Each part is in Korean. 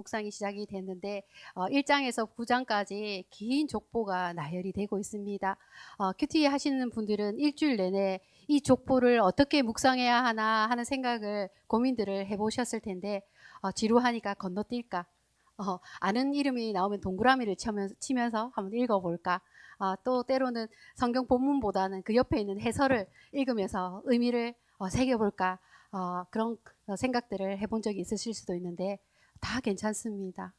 묵상이 시작이 됐는데 1장에서 9장까지 긴 족보가 나열이 되고 있습니다. 큐티 하시는 분들은 일주일 내내 이 족보를 어떻게 묵상해야 하나 하는 생각을 고민들을 해보셨을 텐데 지루하니까 건너뛸까? 아는 이름이 나오면 동그라미를 치면서 한번 읽어볼까? 또 때로는 성경 본문보다는 그 옆에 있는 해설을 읽으면서 의미를 새겨볼까? 그런 생각들을 해본 적이 있으실 수도 있는데 다 괜찮습니다.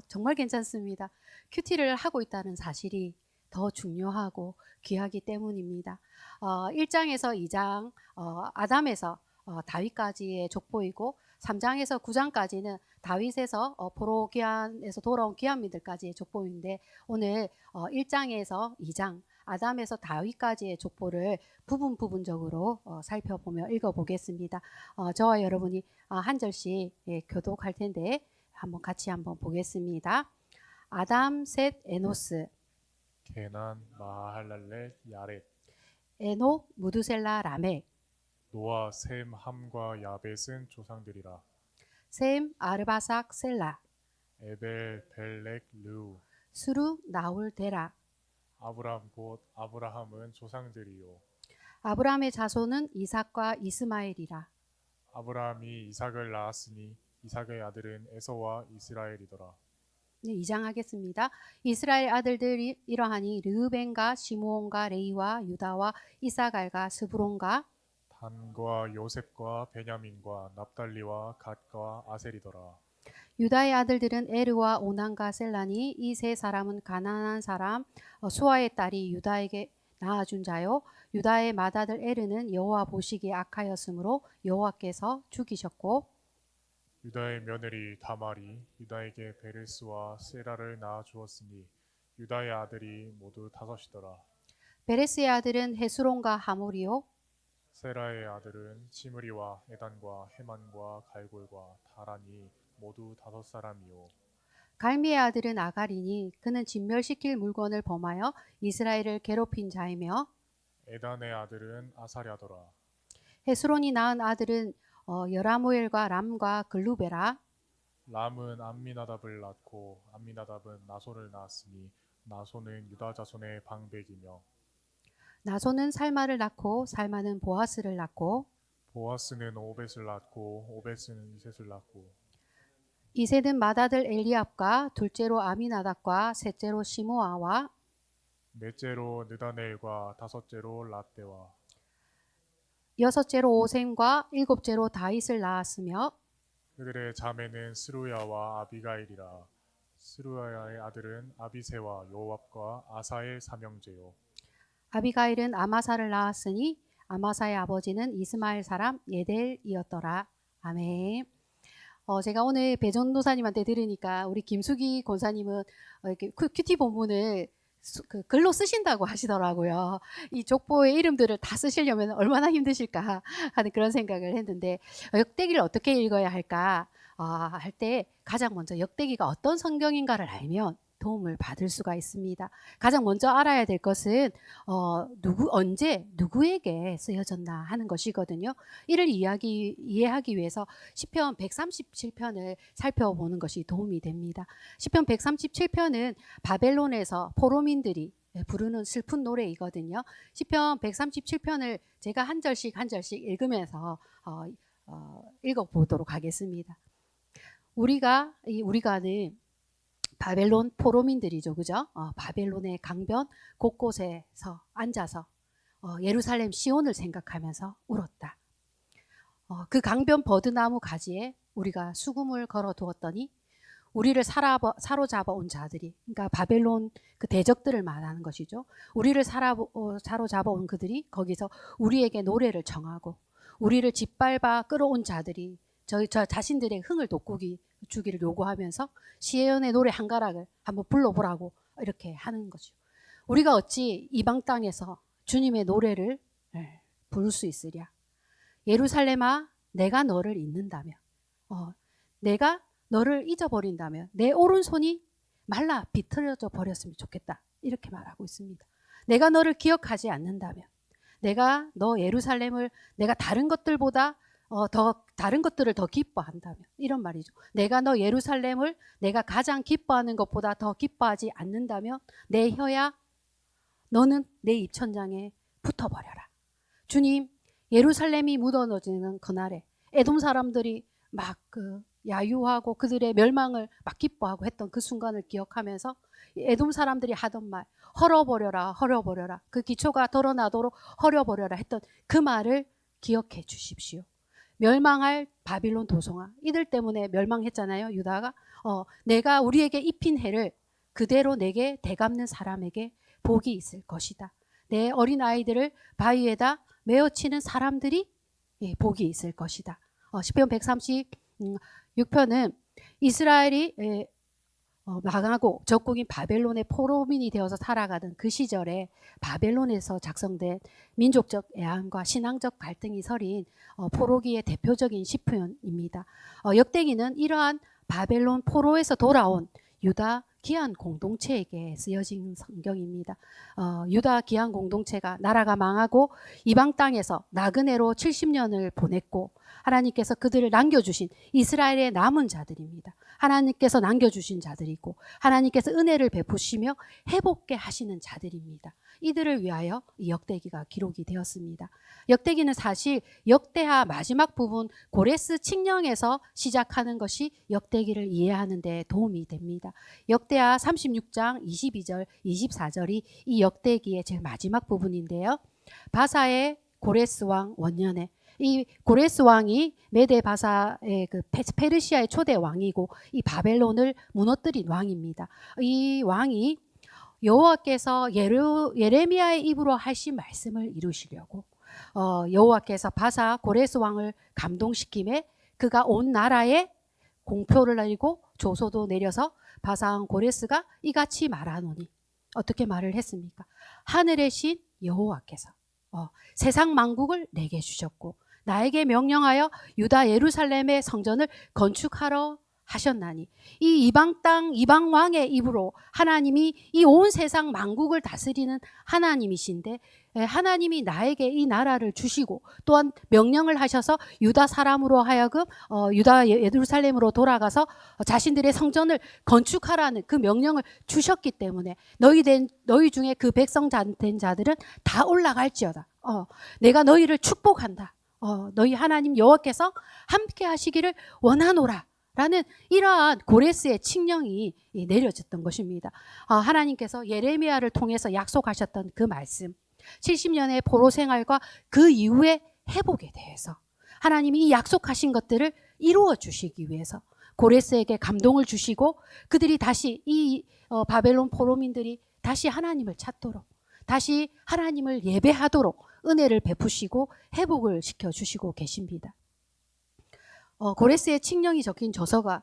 정말 괜찮습니다. 큐티를 하고 있다는 사실이 더 중요하고 귀하기 때문입니다. 1장에서 2장 아담에서 다윗까지의 족보이고 3장에서 9장까지는 다윗에서 포로기한에서 돌아온 귀한민들까지의 족보인데 오늘 1장에서 2장 아담에서 다윗까지의 족보를 부분적으로 살펴보며 읽어보겠습니다. 저와 여러분이 한 절씩 교독할 텐데 같이 한번 보겠습니다. 아담, 셋, 에노스, 게난, 마할랄렐, 야렛, 에녹, 무두셀라, 라멕, 노아, 셈, 함과 야벳은 조상들이라. 셈, 아르바삭, 셀라, 에벨, 벨렉, 르우, 수루, 나홀, 데라. 아브람 곧 아브라함은 조상들이요. 아브라함의 자손은 이삭과 이스마엘이라. 아브라함이 이삭을 낳았으니 이삭의 아들은 에서와 이스라엘이더라. 네, 2장 하겠습니다. 이스라엘 아들들이 이러하니 르우벤과 시므온과 레이와 유다와 이사갈과 스브론과 단과 요셉과 베냐민과 납달리와 갓과 아셀이더라. 유다의 아들들은 에르와 오난과 셀라니 이 세 사람은 가나안 사람 수아의 딸이 유다에게 낳아준 자요. 유다의 맏아들 에르는 여호와 보시기에 악하였으므로 여호와께서 죽이셨고 유다의 며느리 다말이 유다에게 베레스와 세라를 낳아 주었으니 유다의 아들이 모두 다섯이더라. 베레스의 아들은 헤스론과 하몰이요. 세라의 아들은 시므리와 에단과 헤만과 갈골과 다란이 모두 다섯 사람이요. 갈미의 아들은 아갈이니 그는 진멸시킬 물건을 범하여 이스라엘을 괴롭힌 자이며 에단의 아들은 아사랴더라. 헤스론이 낳은 아들은 여라무엘과 람과 글루베라. 람은 암미나답을 낳고 암미나답은 나손을 낳았으니 나손은 유다 자손의 방백이며 나손은 살마를 낳고 살마는 보아스를 낳고 보아스는 오벳을 낳고 오벳은 이셋을 낳고 이셋은 맏아들 엘리압과 둘째로 아미나답과 셋째로 시므아와 넷째로 느다넬과 다섯째로 라떼와 여섯째로 오셈과 일곱째로 다윗을 낳았으며 그들의 자매는 스루야와 아비가일이라. 스루야의 아들은 아비세와 요압과 아사의 삼형제요. 아비가일은 아마사를 낳았으니 아마사의 아버지는 이스마엘 사람 예델이었더라. 아멘. 제가 오늘 배전도사님한테 들으니까 우리 김수기 권사님은 이렇게 큐티 본문을 글로 쓰신다고 하시더라고요. 이 족보의 이름들을 다 쓰시려면 얼마나 힘드실까 하는 그런 생각을 했는데 역대기를 어떻게 읽어야 할까 할 때 가장 먼저 역대기가 어떤 성경인가를 알면 도움을 받을 수가 있습니다. 가장 먼저 알아야 될 것은 언제 누구에게 쓰여졌나 하는 것이거든요. 이를 이해하기 위해서 시편 137편을 살펴보는 것이 도움이 됩니다. 시편 137편은 바벨론에서 포로민들이 부르는 슬픈 노래이거든요. 시편 137편을 제가 한 절씩 읽으면서 읽어보도록 하겠습니다. 우리가는 바벨론 포로민들이죠, 그죠? 바벨론의 강변 곳곳에서 앉아서 예루살렘 시온을 생각하면서 울었다. 그 강변 버드나무 가지에 우리가 수금을 걸어두었더니 우리를 사로잡아 온 자들이, 그러니까 바벨론 그 대적들을 말하는 것이죠. 우리를 사로잡아 온 그들이 거기서 우리에게 노래를 청하고 우리를 짓밟아 끌어온 자들이 저 자신들의 흥을 돋구기를 요구하면서 시온의 노래 한 가락을 한번 불러보라고 이렇게 하는 거죠. 우리가 어찌 이방 땅에서 주님의 노래를 부를 수 있으랴. 예루살렘아, 내가 너를 잊는다면, 내가 너를 잊어버린다면 내 오른손이 말라 비틀어져 버렸으면 좋겠다. 이렇게 말하고 있습니다. 내가 너를 기억하지 않는다면, 내가 너 예루살렘을 내가 다른 것들보다 더 다른 것들을 더 기뻐한다면 이런 말이죠. 내가 너 예루살렘을 내가 가장 기뻐하는 것보다 더 기뻐하지 않는다면 내 혀야 너는 내 입천장에 붙어버려라. 주님, 예루살렘이 무너지는 그날에 에돔 사람들이 막 야유하고 그들의 멸망을 막 기뻐하고 했던 그 순간을 기억하면서 에돔 사람들이 하던 말, 헐어버려라, 헐어버려라. 그 기초가 드러나도록 헐어버려라 했던 그 말을 기억해 주십시오. 멸망할 바빌론 도성아, 이들 때문에 멸망했잖아요, 유다가. 내가 우리에게 입힌 해를 그대로 내게 되갚는 사람에게 복이 있을 것이다. 내 어린 아이들을 바위에다 메어치는 사람들이 복이 있을 것이다. 시편 136편은 이스라엘이 망하고 적국인 바벨론의 포로민이 되어서 살아가던 그 시절에 바벨론에서 작성된 민족적 애환과 신앙적 갈등이 서린 포로기의 대표적인 시편입니다. 역대기는 이러한 바벨론 포로에서 돌아온 유다 기한 공동체에게 쓰여진 성경입니다. 유다 기한 공동체가 나라가 망하고 이방 땅에서 나그네로 70년을 보냈고 하나님께서 그들을 남겨주신 이스라엘의 남은 자들입니다. 하나님께서 남겨주신 자들이고 하나님께서 은혜를 베푸시며 회복게 하시는 자들입니다. 이들을 위하여 이 역대기가 기록이 되었습니다. 역대기는 사실 역대하 마지막 부분 고레스 칙령에서 시작하는 것이 역대기를 이해하는 데 도움이 됩니다. 역대하 36장 22절 24절이 이 역대기의 제일 마지막 부분인데요. 바사의 고레스 왕 원년에 이 고레스 왕이 메데 바사의 그 페르시아의 초대 왕이고 이 바벨론을 무너뜨린 왕입니다. 이 왕이 여호와께서 예레미야의 입으로 하신 말씀을 이루시려고 여호와께서 바사 고레스 왕을 감동시킴에 그가 온 나라에 공표를 내리고 조소도 내려서 바사 왕 고레스가 이같이 말하노니 어떻게 말을 했습니까? 하늘의 신 여호와께서 세상 만국을 내게 주셨고 나에게 명령하여 유다 예루살렘의 성전을 건축하러 하셨나니 이 이방 땅 이방 왕의 입으로 하나님이 이 온 세상 만국을 다스리는 하나님이신데 하나님이 나에게 이 나라를 주시고 또한 명령을 하셔서 유다 사람으로 하여금 유다 예루살렘으로 돌아가서 자신들의 성전을 건축하라는 그 명령을 주셨기 때문에 너희 중에 그 백성 된 자들은 다 올라갈지어다. 내가 너희를 축복한다. 너희 하나님 여호와께서 함께 하시기를 원하노라. 라는 이러한 고레스의 칙령이 내려졌던 것입니다. 하나님께서 예레미야를 통해서 약속하셨던 그 말씀 70년의 포로 생활과 그 이후의 회복에 대해서 하나님이 이 약속하신 것들을 이루어 주시기 위해서 고레스에게 감동을 주시고 그들이 다시 이 바벨론 포로민들이 다시 하나님을 찾도록 다시 하나님을 예배하도록 은혜를 베푸시고 회복을 시켜주시고 계십니다. 고레스의 칙령이 적힌 조서가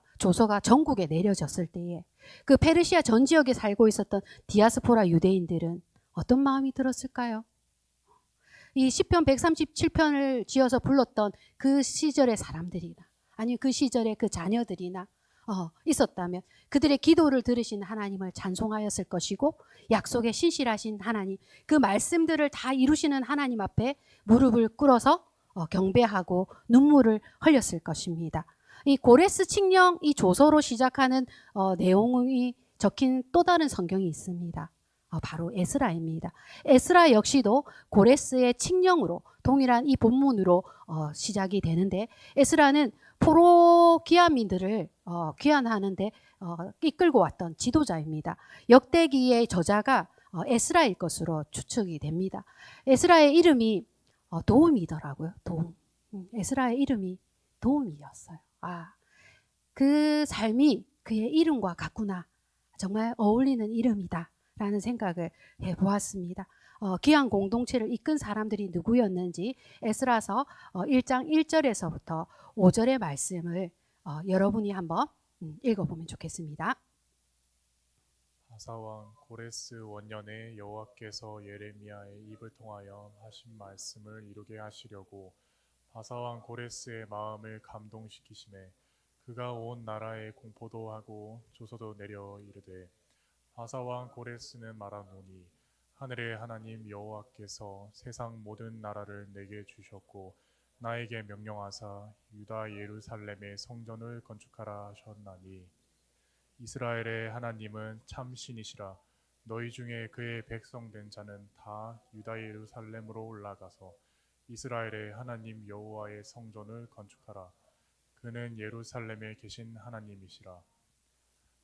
전국에 내려졌을 때에 그 페르시아 전 지역에 살고 있었던 디아스포라 유대인들은 어떤 마음이 들었을까요? 이 시편 137편을 지어서 불렀던 그 시절의 사람들이나 아니면 그 시절의 그 자녀들이나 있었다면 그들의 기도를 들으신 하나님을 찬송하였을 것이고 약속에 신실하신 하나님 그 말씀들을 다 이루시는 하나님 앞에 무릎을 꿇어서 경배하고 눈물을 흘렸을 것입니다. 이 고레스 칙령 이 조서로 시작하는 내용이 적힌 또 다른 성경이 있습니다. 바로 에스라입니다. 에스라 역시도 고레스의 칙령으로 동일한 이 본문으로 시작이 되는데 에스라는 포로 귀환민들을 귀환하는데 이끌고 왔던 지도자입니다. 역대기의 저자가 에스라일 것으로 추측이 됩니다. 에스라의 이름이 도움이더라고요. 도움. 에스라의 이름이 도움이었어요. 그 삶이 그의 이름과 같구나. 정말 어울리는 이름이다. 라는 생각을 해보았습니다. 귀한 공동체를 이끈 사람들이 누구였는지 에스라서 1장 1절에서부터 5절의 말씀을 여러분이 한번 읽어보면 좋겠습니다. 바사왕 고레스 원년에 여호와께서 예레미야의 입을 통하여 하신 말씀을 이루게 하시려고 바사왕 고레스의 마음을 감동시키심에 그가 온 나라에 공포도 하고 조서도 내려 이르되 바사왕 고레스는 말하노니 하늘의 하나님 여호와께서 세상 모든 나라를 내게 주셨고 나에게 명령하사 유다 예루살렘의 성전을 건축하라 하셨나니 이스라엘의 하나님은 참 신이시라. 너희 중에 그의 백성 된 자는 다 유다 예루살렘으로 올라가서 이스라엘의 하나님 여호와의 성전을 건축하라. 그는 예루살렘에 계신 하나님이시라.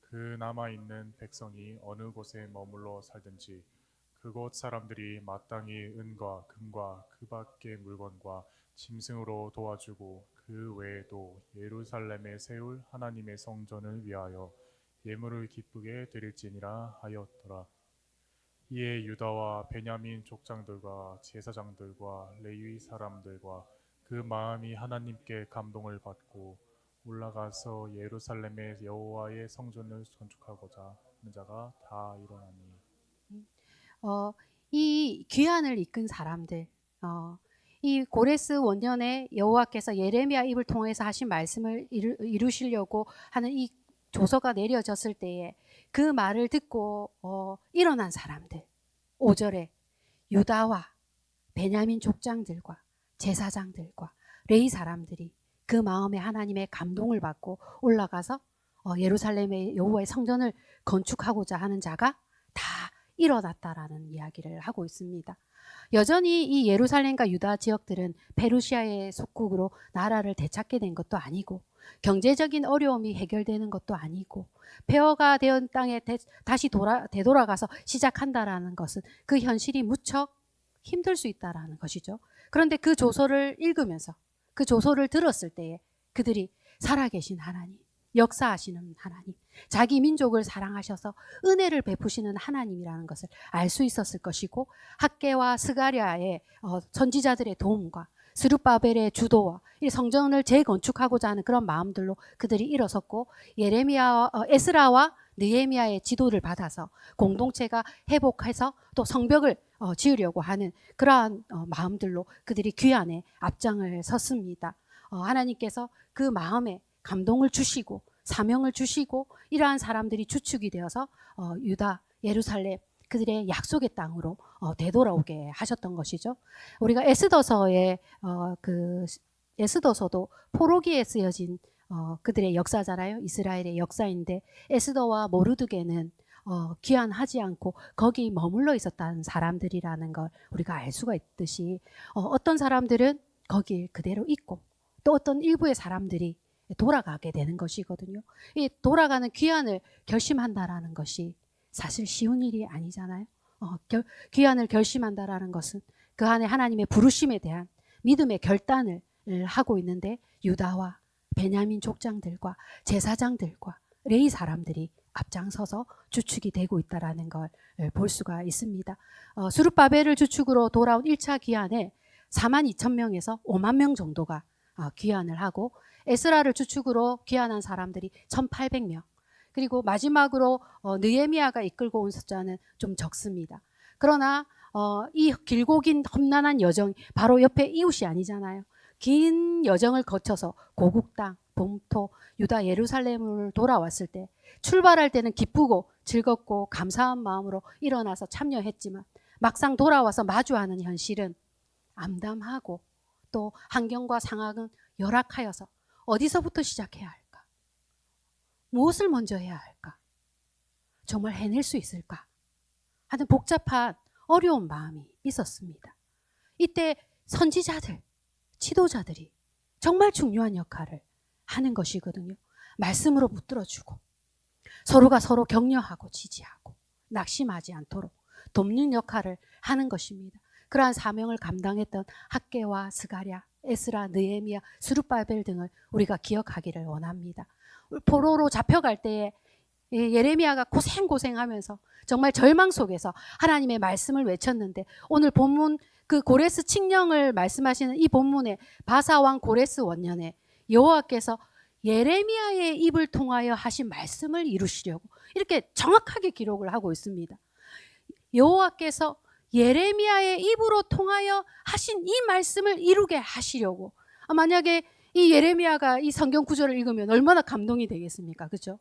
그 남아 있는 백성이 어느 곳에 머물러 살든지 그곳 사람들이 마땅히 은과 금과 그 밖의 물건과 짐승으로 도와주고 그 외에도 예루살렘에 세울 하나님의 성전을 위하여 예물을 기쁘게 드릴지니라 하였더라. 이에 유다와 베냐민 족장들과 제사장들과 레위 사람들과 그 마음이 하나님께 감동을 받고 올라가서 예루살렘의 여호와의 성전을 건축하고자 하는 자가 다 일어나니. 이 귀환을 이끈 사람들, 이 고레스 원년에 여호와께서 예레미야 입을 통해서 하신 말씀을 이루시려고 하는 이 조서가 내려졌을 때에 그 말을 듣고 일어난 사람들, 5절에 유다와 베냐민 족장들과 제사장들과 레위 사람들이 그 마음에 하나님의 감동을 받고 올라가서 예루살렘의 여호와의 성전을 건축하고자 하는 자가 다 일어났다라는 이야기를 하고 있습니다. 여전히 이 예루살렘과 유다 지역들은 페르시아의 속국으로 나라를 되찾게 된 것도 아니고 경제적인 어려움이 해결되는 것도 아니고 폐허가 되은 땅에 다시 되돌아가서 시작한다라는 것은 그 현실이 무척 힘들 수 있다라는 것이죠. 그런데 그 조서를 읽으면서 그 조서를 들었을 때에 그들이 살아계신 하나님, 역사하시는 하나님, 자기 민족을 사랑하셔서 은혜를 베푸시는 하나님이라는 것을 알 수 있었을 것이고 학개와 스가랴의 선지자들의 도움과 스룹바벨의 주도와 이 성전을 재건축하고자 하는 그런 마음들로 그들이 일어섰고 예레미야, 에스라와 느헤미야의 지도를 받아서 공동체가 회복해서 또 성벽을 지으려고 하는 그러한 마음들로 그들이 귀환에 앞장을 섰습니다. 하나님께서 그 마음에 감동을 주시고 사명을 주시고 이러한 사람들이 주축이 되어서 유다, 예루살렘 그들의 약속의 땅으로 되돌아오게 하셨던 것이죠. 우리가 에스더서의 그 에스더서도 포로기에 쓰여진 그들의 역사잖아요. 이스라엘의 역사인데 에스더와 모르드게는 귀환하지 않고 거기 머물러 있었다는 사람들이라는 걸 우리가 알 수가 있듯이 어떤 사람들은 거기 그대로 있고 또 어떤 일부의 사람들이 돌아가게 되는 것이거든요. 이 돌아가는 귀환을 결심한다라는 것이 사실 쉬운 일이 아니잖아요. 귀환을 결심한다라는 것은 그 안에 하나님의 부르심에 대한 믿음의 결단을 하고 있는데 유다와 베냐민 족장들과 제사장들과 레위 사람들이 앞장서서 주축이 되고 있다라는 걸 볼 수가 있습니다. 스룹바벨을 주축으로 돌아온 1차 귀환에 4만 2천 명에서 5만 명 정도가 귀환을 하고 에스라를 주축으로 귀환한 사람들이 1,800명. 그리고 마지막으로 느헤미야가 이끌고 온 숫자는 좀 적습니다. 그러나 이 길고 긴 험난한 여정, 바로 옆에 이웃이 아니잖아요. 긴 여정을 거쳐서 고국 땅, 본토, 유다 예루살렘을 돌아왔을 때 출발할 때는 기쁘고 즐겁고 감사한 마음으로 일어나서 참여했지만 막상 돌아와서 마주하는 현실은 암담하고 또 환경과 상황은 열악하여서 어디서부터 시작해야 할까? 무엇을 먼저 해야 할까? 정말 해낼 수 있을까? 하는 복잡한 어려운 마음이 있었습니다. 이때 선지자들, 지도자들이 정말 중요한 역할을 하는 것이거든요. 말씀으로 붙들어주고 서로가 서로 격려하고 지지하고 낙심하지 않도록 돕는 역할을 하는 것입니다. 그러한 사명을 감당했던 학개와 스가랴, 에스라, 느헤미야, 스룹바벨 등을 우리가 기억하기를 원합니다. 포로로 잡혀갈 때에 예레미야가 고생하면서 정말 절망 속에서 하나님의 말씀을 외쳤는데 오늘 본문 그 고레스 칙령을 말씀하시는 이 본문에 바사왕 고레스 원년에 여호와께서 예레미야의 입을 통하여 하신 말씀을 이루시려고 이렇게 정확하게 기록을 하고 있습니다. 여호와께서 예레미야의 입으로 통하여 하신 이 말씀을 이루게 하시려고. 만약에 이 예레미야가 이 성경 구절을 읽으면 얼마나 감동이 되겠습니까? 그렇죠?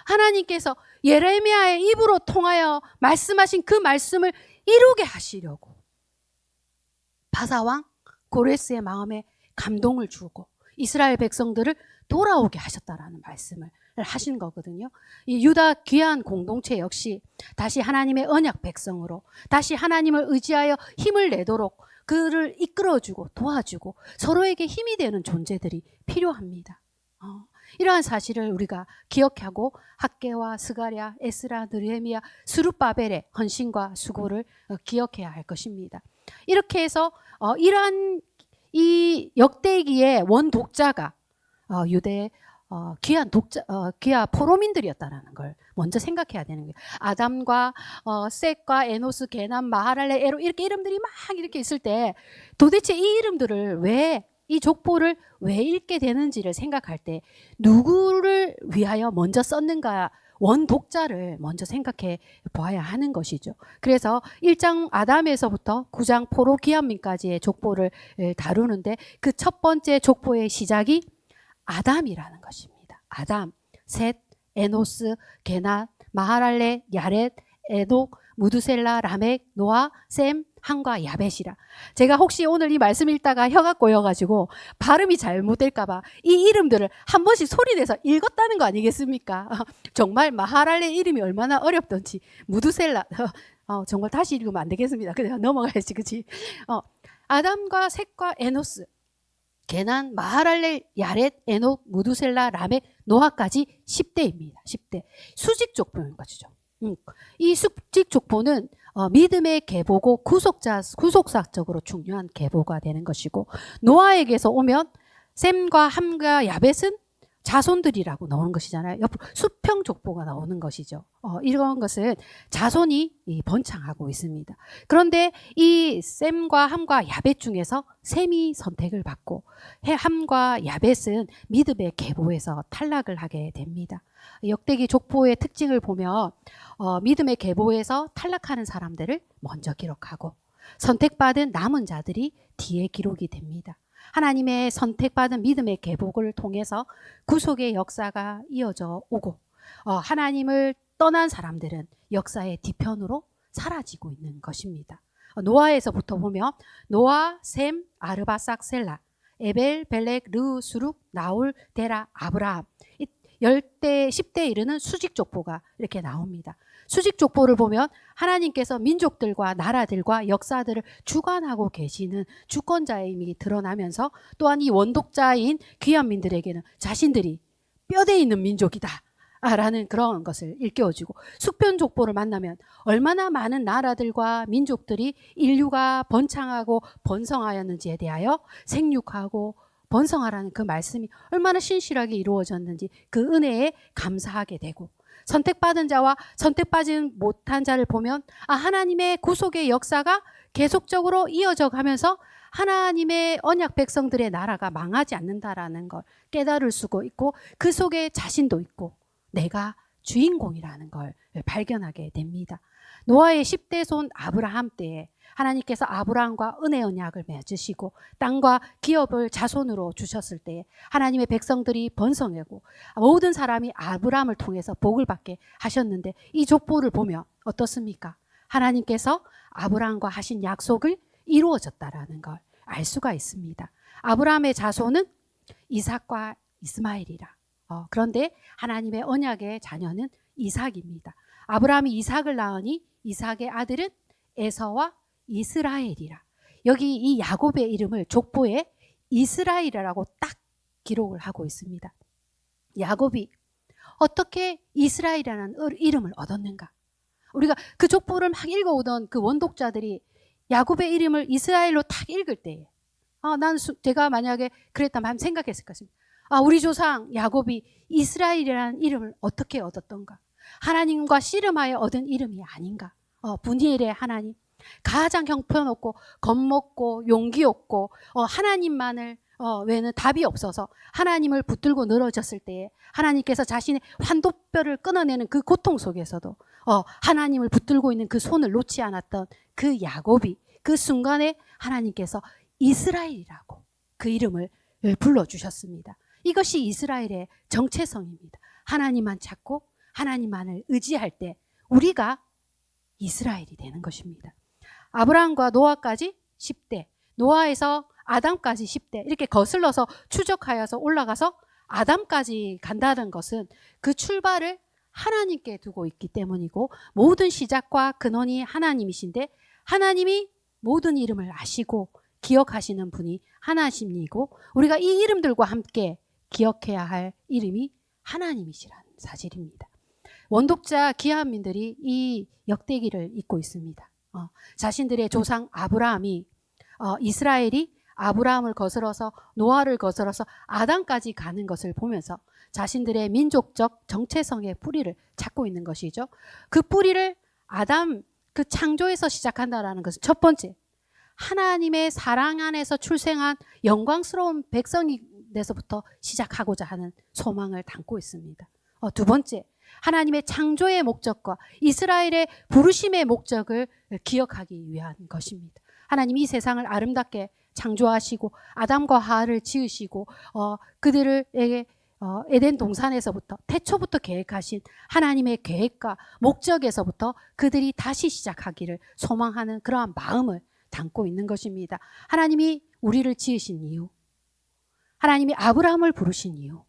하나님께서 예레미야의 입으로 통하여 말씀하신 그 말씀을 이루게 하시려고 바사왕 고레스의 마음에 감동을 주고 이스라엘 백성들을 돌아오게 하셨다라는 말씀을 하신 거거든요. 이 유다 귀한 공동체 역시 다시 하나님의 언약 백성으로 다시 하나님을 의지하여 힘을 내도록 그를 이끌어주고 도와주고 서로에게 힘이 되는 존재들이 필요합니다. 이러한 사실을 우리가 기억하고 학개와 스가랴, 에스라, 느헤미야, 스룹바벨의 헌신과 수고를 기억해야 할 것입니다. 이렇게 해서 이러한 이 역대기의 원독자가 유대의 귀한 포로민들이었다는 걸 먼저 생각해야 되는 거예요. 아담과 셋과 에노스, 게남, 마하랄레, 에로 이렇게 이름들이 막 이렇게 있을 때 도대체 이 이름들을 이 족보를 왜 읽게 되는지를 생각할 때 누구를 위하여 먼저 썼는가 원독자를 먼저 생각해 보아야 하는 것이죠. 그래서 1장 아담에서부터 9장 포로 기한민까지의 족보를 다루는데 그 첫 번째 족보의 시작이 아담이라는 것입니다. 아담, 셋, 에노스, 게낫, 마하랄레, 야렛, 에녹, 무드셀라, 라멕, 노아, 셈, 함과 야벳이라. 제가 혹시 오늘 이 말씀 읽다가 혀가 꼬여가지고 발음이 잘못될까봐 이 이름들을 한 번씩 소리내서 읽었다는 거 아니겠습니까? 정말 마하랄레 이름이 얼마나 어렵던지 무드셀라 정말 다시 읽으면 안 되겠습니다. 그냥 넘어가야지, 그치? 아담과 셋과 에노스, 게난, 마하랄렐, 야렛, 에녹, 무두셀라, 라멕, 노아까지 10대입니다. 10대. 수직 족보인 것이죠. 이 수직 족보는 믿음의 계보고 구속사적으로 중요한 계보가 되는 것이고, 노아에게서 오면 셈과 함과 야벳은 자손들이라고 나오는 것이잖아요. 옆으로 수평 족보가 나오는 것이죠. 이런 것은 자손이 번창하고 있습니다. 그런데 이 셈과 함과 야벳 중에서 셈이 선택을 받고 함과 야벳은 믿음의 계보에서 탈락을 하게 됩니다. 역대기 족보의 특징을 보면 믿음의 계보에서 탈락하는 사람들을 먼저 기록하고 선택받은 남은 자들이 뒤에 기록이 됩니다. 하나님의 선택받은 믿음의 계복을 통해서 구속의 역사가 이어져 오고 하나님을 떠난 사람들은 역사의 뒤편으로 사라지고 있는 것입니다. 노아에서부터 보면 노아, 셈, 아르바삭, 셀라, 에벨, 벨렉, 르, 수룩, 나울, 데라, 아브라함 10대, 10대에 이르는 수직 족보가 이렇게 나옵니다. 수직 족보를 보면 하나님께서 민족들과 나라들과 역사들을 주관하고 계시는 주권자임이 드러나면서 또한 이 원독자인 귀한민들에게는 자신들이 뼈대 있는 민족이다 라는 그런 것을 일깨워주고, 수평 족보를 만나면 얼마나 많은 나라들과 민족들이 인류가 번창하고 번성하였는지에 대하여 생육하고 번성하라는 그 말씀이 얼마나 신실하게 이루어졌는지 그 은혜에 감사하게 되고, 선택받은 자와 선택받지 못한 자를 보면 하나님의 구속의 역사가 계속적으로 이어져 가면서 하나님의 언약 백성들의 나라가 망하지 않는다라는 걸 깨달을 수가 있고, 그 속에 자신도 있고 내가 주인공이라는 걸 발견하게 됩니다. 노아의 10대 손 아브라함 때에 하나님께서 아브라함과 은혜 언약을 맺으시고 땅과 기업을 자손으로 주셨을 때 하나님의 백성들이 번성하고 모든 사람이 아브라함을 통해서 복을 받게 하셨는데, 이 족보를 보면 어떻습니까? 하나님께서 아브라함과 하신 약속을 이루어졌다라는 걸 알 수가 있습니다. 아브라함의 자손은 이삭과 이스마엘이라. 그런데 하나님의 언약의 자녀는 이삭입니다. 아브라함이 이삭을 낳으니 이삭의 아들은 에서와 이스라엘이라. 여기 이 야곱의 이름을 족보에 이스라엘이라고 딱 기록을 하고 있습니다. 야곱이 어떻게 이스라엘이라는 이름을 얻었는가? 우리가 그 족보를 막 읽어오던 그 원독자들이 야곱의 이름을 이스라엘로 딱 읽을 때에 제가 만약에 그랬다면 한번 생각했을 것입니다. 우리 조상 야곱이 이스라엘이라는 이름을 어떻게 얻었던가? 하나님과 씨름하여 얻은 이름이 아닌가? 분이엘의 하나님, 가장 형편없고 겁먹고 용기 없고 하나님만을 외에는 답이 없어서 하나님을 붙들고 늘어졌을 때에 하나님께서 자신의 환도뼈를 끊어내는 그 고통 속에서도 하나님을 붙들고 있는 그 손을 놓지 않았던 그 야곱이 그 순간에 하나님께서 이스라엘이라고 그 이름을 불러주셨습니다. 이것이 이스라엘의 정체성입니다. 하나님만 찾고 하나님만을 의지할 때 우리가 이스라엘이 되는 것입니다. 아브라함과 노아까지 10대, 노아에서 아담까지 10대 이렇게 거슬러서 추적하여서 올라가서 아담까지 간다는 것은 그 출발을 하나님께 두고 있기 때문이고, 모든 시작과 근원이 하나님이신데 하나님이 모든 이름을 아시고 기억하시는 분이 하나님이고, 우리가 이 이름들과 함께 기억해야 할 이름이 하나님이시라는 사실입니다. 원독자 기하민들이 이 역대기를 읽고 있습니다. 자신들의 조상 아브라함이 이스라엘이 아브라함을 거슬러서 노아를 거슬러서 아담까지 가는 것을 보면서 자신들의 민족적 정체성의 뿌리를 찾고 있는 것이죠. 그 뿌리를 아담 그 창조에서 시작한다라는 것은 첫 번째, 하나님의 사랑 안에서 출생한 영광스러운 백성이 돼서부터 시작하고자 하는 소망을 담고 있습니다. 두 번째, 하나님의 창조의 목적과 이스라엘의 부르심의 목적을 기억하기 위한 것입니다. 하나님이 이 세상을 아름답게 창조하시고 아담과 하와를 지으시고 그들에게 에덴 동산에서부터 태초부터 계획하신 하나님의 계획과 목적에서부터 그들이 다시 시작하기를 소망하는 그러한 마음을 담고 있는 것입니다. 하나님이 우리를 지으신 이유, 하나님이 아브라함을 부르신 이유,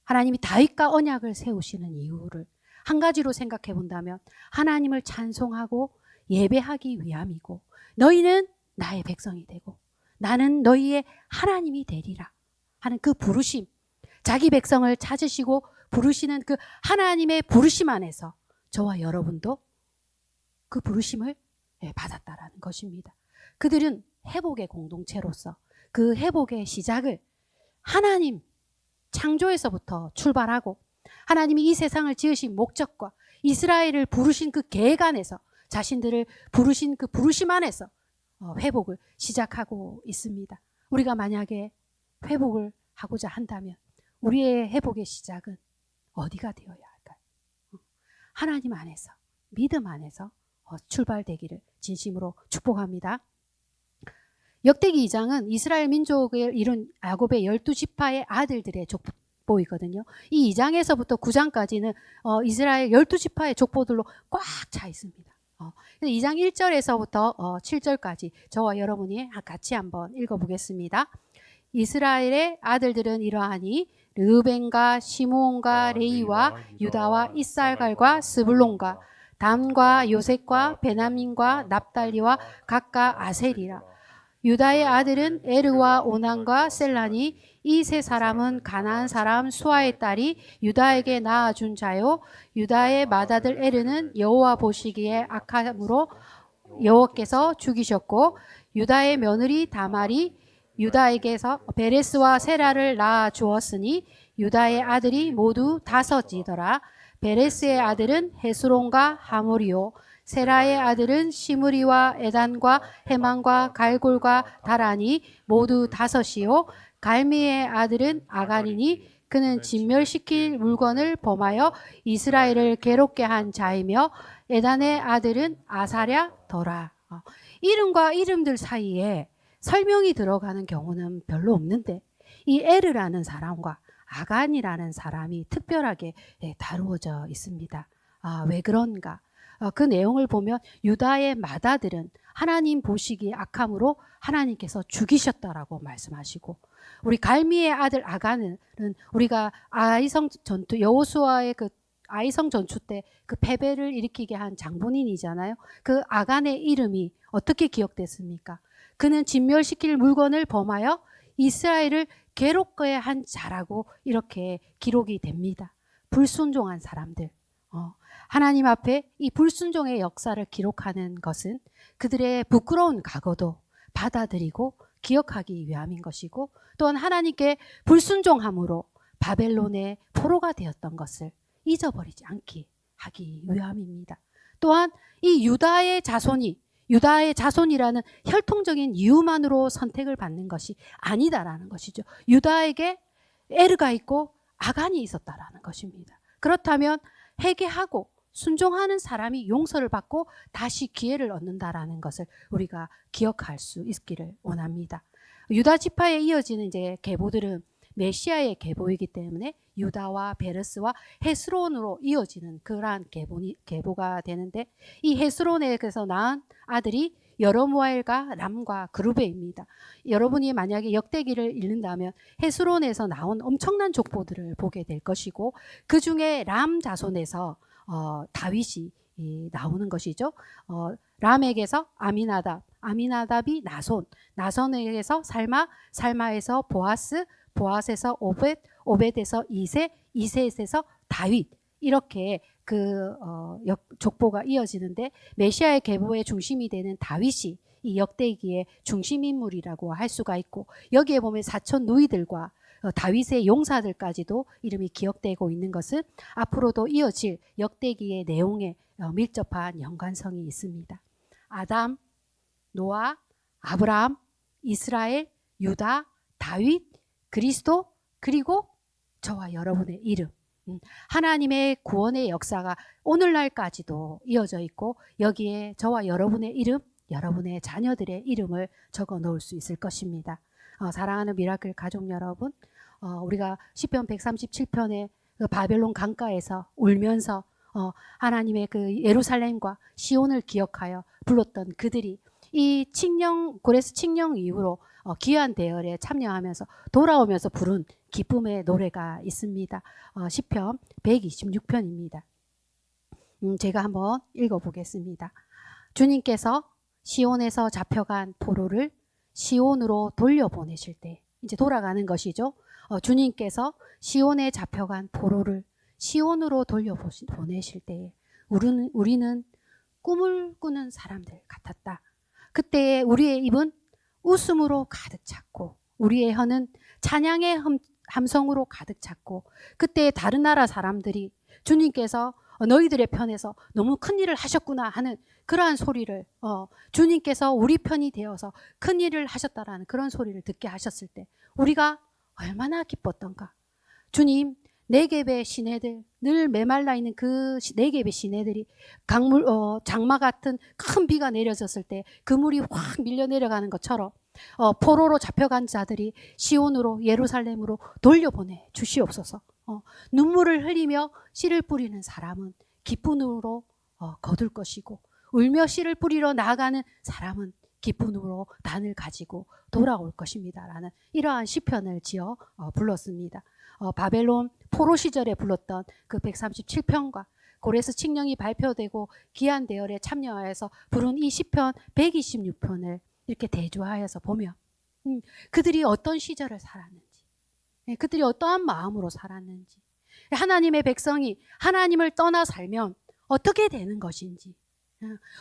하나님이 다윗과 언약을 세우시는 이유를 한 가지로 생각해 본다면 하나님을 찬송하고 예배하기 위함이고, 너희는 나의 백성이 되고 나는 너희의 하나님이 되리라 하는 그 부르심, 자기 백성을 찾으시고 부르시는 그 하나님의 부르심 안에서 저와 여러분도 그 부르심을 받았다라는 것입니다. 그들은 회복의 공동체로서 그 회복의 시작을 하나님 창조에서부터 출발하고, 하나님이 이 세상을 지으신 목적과 이스라엘을 부르신 그 계획 안에서 자신들을 부르신 그 부르심 안에서 회복을 시작하고 있습니다. 우리가 만약에 회복을 하고자 한다면 우리의 회복의 시작은 어디가 되어야 할까요? 하나님 안에서, 믿음 안에서 출발되기를 진심으로 축복합니다. 역대기 2장은 이스라엘 민족을 이룬 야곱의 12지파의 아들들의 족보이거든요. 이 2장에서부터 9장까지는 이스라엘 12지파의 족보들로 꽉 차 있습니다. 2장 1절에서부터 7절까지 저와 여러분이 같이 한번 읽어보겠습니다. 이스라엘의 아들들은 이러하니 르우벤과 시므온과 레위와 유다와 이살갈과 스불론과 단과 요셉과 베냐민과 납달리와 각각 아셀이라. 유다의 아들은 에르와 오난과 셀라니, 이 세 사람은 가나안 사람 수아의 딸이 유다에게 낳아준 자요, 유다의 맏아들 에르는 여호와 보시기에 악함으로 여호와께서 죽이셨고, 유다의 며느리 다말이 유다에게서 베레스와 세라를 낳아 주었으니 유다의 아들이 모두 5이더라. 베레스의 아들은 헤스론과 하모리요, 세라의 아들은 시므리와 에단과 헤만과 갈골과 다라니 모두 5이요, 갈미의 아들은 아간이니 그는 진멸시킬 물건을 범하여 이스라엘을 괴롭게 한 자이며, 에단의 아들은 아사랴더라. 이름과 이름들 사이에 설명이 들어가는 경우는 별로 없는데 이 에르라는 사람과 아간이라는 사람이 특별하게 다루어져 있습니다. 왜 그런가? 그 내용을 보면 유다의 맏아들은 하나님 보시기에 악함으로 하나님께서 죽이셨다라고 말씀하시고, 우리 갈미의 아들 아간은 우리가 아이성 전투 여호수아의 그 아이성 전투 때 그 패배를 일으키게 한 장본인이잖아요. 그 아간의 이름이 어떻게 기억됐습니까? 그는 진멸시킬 물건을 범하여 이스라엘을 괴롭게 한 자라고 이렇게 기록이 됩니다. 불순종한 사람들. 하나님 앞에 이 불순종의 역사를 기록하는 것은 그들의 부끄러운 과거도 받아들이고 기억하기 위함인 것이고, 또한 하나님께 불순종함으로 바벨론의 포로가 되었던 것을 잊어버리지 않게 하기 위함입니다. 또한 이 유다의 자손이라는 혈통적인 이유만으로 선택을 받는 것이 아니다라는 것이죠. 유다에게 에르가 있고 아간이 있었다라는 것입니다. 그렇다면 회개하고 순종하는 사람이 용서를 받고 다시 기회를 얻는다라는 것을 우리가 기억할 수 있기를 원합니다. 유다 지파에 이어지는 이제 계보들은 메시아의 계보이기 때문에 유다와 베르스와 헤스론으로 이어지는 그러한 계보가 되는데, 이 헤스론에서 낳은 아들이 여로무엘과 람과 그루베입니다. 여러분이 만약에 역대기를 읽는다면 헤스론에서 나온 엄청난 족보들을 보게 될 것이고 그 중에 람 자손에서 다윗이 나오는 것이죠. 람에게서 아미나답, 아미나답이 나손, 나손에게서 살마, 살마에서 보아스, 보아스에서 오벳, 오벳에서 이세, 이셋에서 다윗, 이렇게 족보가 이어지는데 메시아의 계보의 중심이 되는 다윗이 이 역대기의 중심 인물이라고 할 수가 있고 여기에 보면 사촌 누이들과 다윗의 용사들까지도 이름이 기억되고 있는 것은 앞으로도 이어질 역대기의 내용에 밀접한 연관성이 있습니다. 아담, 노아, 아브라함, 이스라엘, 유다, 다윗, 그리스도, 그리고 저와 여러분의 이름. 하나님의 구원의 역사가 오늘날까지도 이어져 있고 여기에 저와 여러분의 이름, 여러분의 자녀들의 이름을 적어 놓을 수 있을 것입니다. 사랑하는 미라클 가족 여러분, 우리가 시편 137편의 그 바벨론 강가에서 울면서 하나님의 그 예루살렘과 시온을 기억하여 불렀던 그들이 이 고레스 칙령 이후로 귀한 대열에 참여하면서 돌아오면서 부른 기쁨의 노래가 있습니다. 시편 126편입니다. 제가 한번 읽어보겠습니다. 주님께서 시온에서 잡혀간 포로를 시온으로 돌려보내실 때, 이제 돌아가는 것이죠. 주님께서 시온에 잡혀간 포로를 시온으로 돌려보내실 때에 우리는 꿈을 꾸는 사람들 같았다. 그때에 우리의 입은 웃음으로 가득 찼고 우리의 혀는 찬양의 함성으로 가득 찼고 그때 다른 나라 사람들이 주님께서 너희들의 편에서 너무 큰 일을 하셨구나 하는 그러한 소리를 주님께서 우리 편이 되어서 큰 일을 하셨다라는 그런 소리를 듣게 하셨을 때 우리가 얼마나 기뻤던가. 주님, 네겝의 시내들, 늘 메말라 있는 그 네겝의 시내들이 장마 같은 큰 비가 내려졌을 때 그 물이 확 밀려 내려가는 것처럼 포로로 잡혀간 자들이 시온으로 예루살렘으로 돌려보내 주시옵소서. 눈물을 흘리며 씨를 뿌리는 사람은 기쁨으로 거둘 것이고 울며 씨를 뿌리러 나아가는 사람은 기쁨으로 단을 가지고 돌아올 것입니다. 라는 이러한 시편을 지어 불렀습니다. 바벨론 포로 시절에 불렀던 그 137편과 고레스 칙령이 발표되고 귀한 대열에 참여하여서 부른 이 시편 126편을 이렇게 대조하여서 보면 그들이 어떤 시절을 살았는지, 그들이 어떠한 마음으로 살았는지, 하나님의 백성이 하나님을 떠나 살면 어떻게 되는 것인지,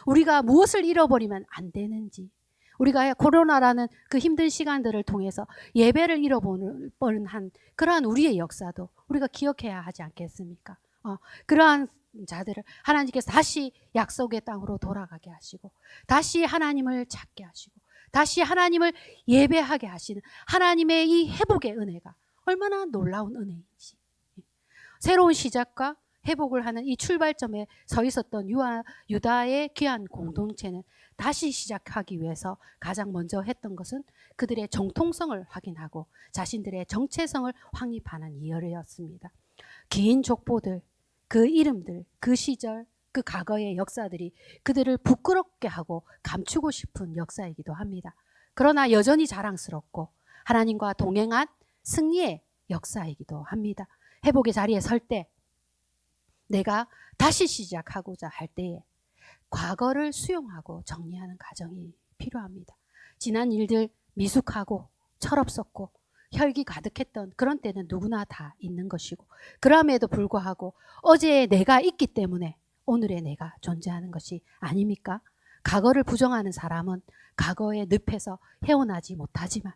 우리가 무엇을 잃어버리면 안 되는지, 우리가 코로나라는 그 힘든 시간들을 통해서 예배를 잃어버린 한 그러한 우리의 역사도 우리가 기억해야 하지 않겠습니까? 그러한 자들을 하나님께서 다시 약속의 땅으로 돌아가게 하시고 다시 하나님을 찾게 하시고 다시 하나님을 예배하게 하시는 하나님의 이 회복의 은혜가 얼마나 놀라운 은혜인지, 새로운 시작과 회복을 하는 이 출발점에 서 있었던 유다의 귀한 공동체는 다시 시작하기 위해서 가장 먼저 했던 것은 그들의 정통성을 확인하고 자신들의 정체성을 확립하는 일이었습니다. 긴 족보들, 그 이름들, 그 시절, 그 과거의 역사들이 그들을 부끄럽게 하고 감추고 싶은 역사이기도 합니다. 그러나 여전히 자랑스럽고 하나님과 동행한 승리의 역사이기도 합니다. 회복의 자리에 설 때 내가 다시 시작하고자 할 때에 과거를 수용하고 정리하는 과정이 필요합니다. 지난 일들 미숙하고 철없었고 혈기 가득했던 그런 때는 누구나 다 있는 것이고 그럼에도 불구하고 어제의 내가 있기 때문에 오늘의 내가 존재하는 것이 아닙니까? 과거를 부정하는 사람은 과거의 늪에서 헤어나지 못하지만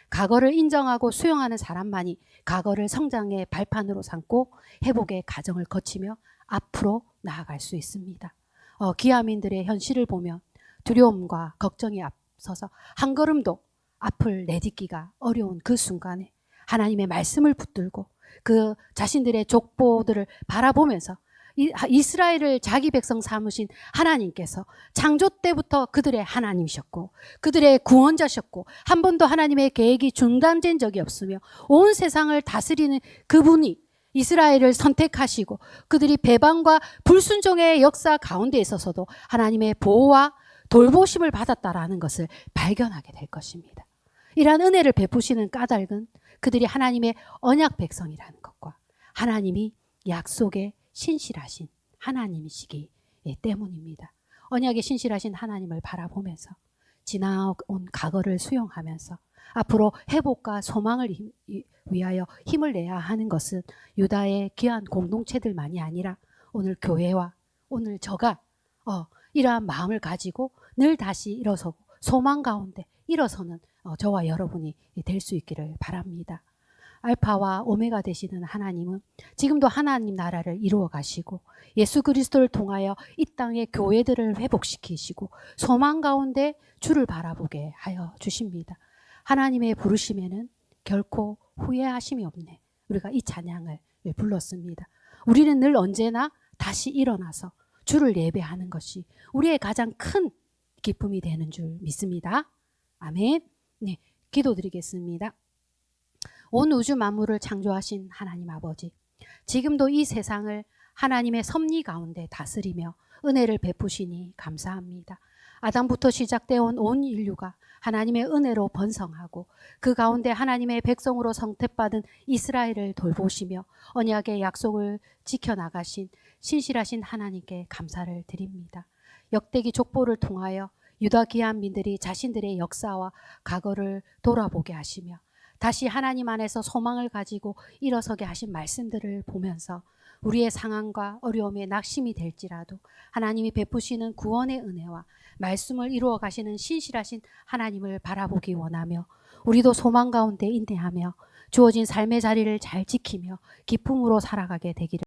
과거를 인정하고 수용하는 사람만이 과거를 성장의 발판으로 삼고 회복의 과정을 거치며 앞으로 나아갈 수 있습니다. 기아민들의 현실을 보면 두려움과 걱정이 앞서서 한 걸음도 앞을 내딛기가 어려운 그 순간에 하나님의 말씀을 붙들고 그 자신들의 족보들을 바라보면서 이스라엘을 자기 백성 삼으신 하나님께서 창조 때부터 그들의 하나님이셨고 그들의 구원자셨고 한 번도 하나님의 계획이 중단된 적이 없으며 온 세상을 다스리는 그분이 이스라엘을 선택하시고 그들이 배반과 불순종의 역사 가운데 있어서도 하나님의 보호와 돌보심을 받았다라는 것을 발견하게 될 것입니다. 이러한 은혜를 베푸시는 까닭은 그들이 하나님의 언약 백성이라는 것과 하나님이 약속에 신실하신 하나님이시기 때문입니다. 언약에 신실하신 하나님을 바라보면서 지나온 과거를 수용하면서 앞으로 회복과 소망을 위하여 힘을 내야 하는 것은 유다의 귀한 공동체들만이 아니라 오늘 교회와 오늘 저가 이러한 마음을 가지고 늘 다시 일어서고 소망 가운데 일어서는 저와 여러분이 될 수 있기를 바랍니다. 알파와 오메가 되시는 하나님은 지금도 하나님 나라를 이루어 가시고 예수 그리스도를 통하여 이 땅의 교회들을 회복시키시고 소망 가운데 주를 바라보게 하여 주십니다. 하나님의 부르심에는 결코 후회하심이 없네. 우리가 이 찬양을 불렀습니다. 우리는 늘 언제나 다시 일어나서 주를 예배하는 것이 우리의 가장 큰 기쁨이 되는 줄 믿습니다. 아멘. 네, 기도드리겠습니다. 온 우주 만물을 창조하신 하나님 아버지, 지금도 이 세상을 하나님의 섭리 가운데 다스리며 은혜를 베푸시니 감사합니다. 아담부터 시작되어 온 인류가 하나님의 은혜로 번성하고 그 가운데 하나님의 백성으로 성택받은 이스라엘을 돌보시며 언약의 약속을 지켜나가신 신실하신 하나님께 감사를 드립니다. 역대기 족보를 통하여 유다 귀한민들이 자신들의 역사와 과거를 돌아보게 하시며 다시 하나님 안에서 소망을 가지고 일어서게 하신 말씀들을 보면서 우리의 상황과 어려움에 낙심이 될지라도 하나님이 베푸시는 구원의 은혜와 말씀을 이루어 가시는 신실하신 하나님을 바라보기 원하며 우리도 소망 가운데 인내하며 주어진 삶의 자리를 잘 지키며 기쁨으로 살아가게 되기를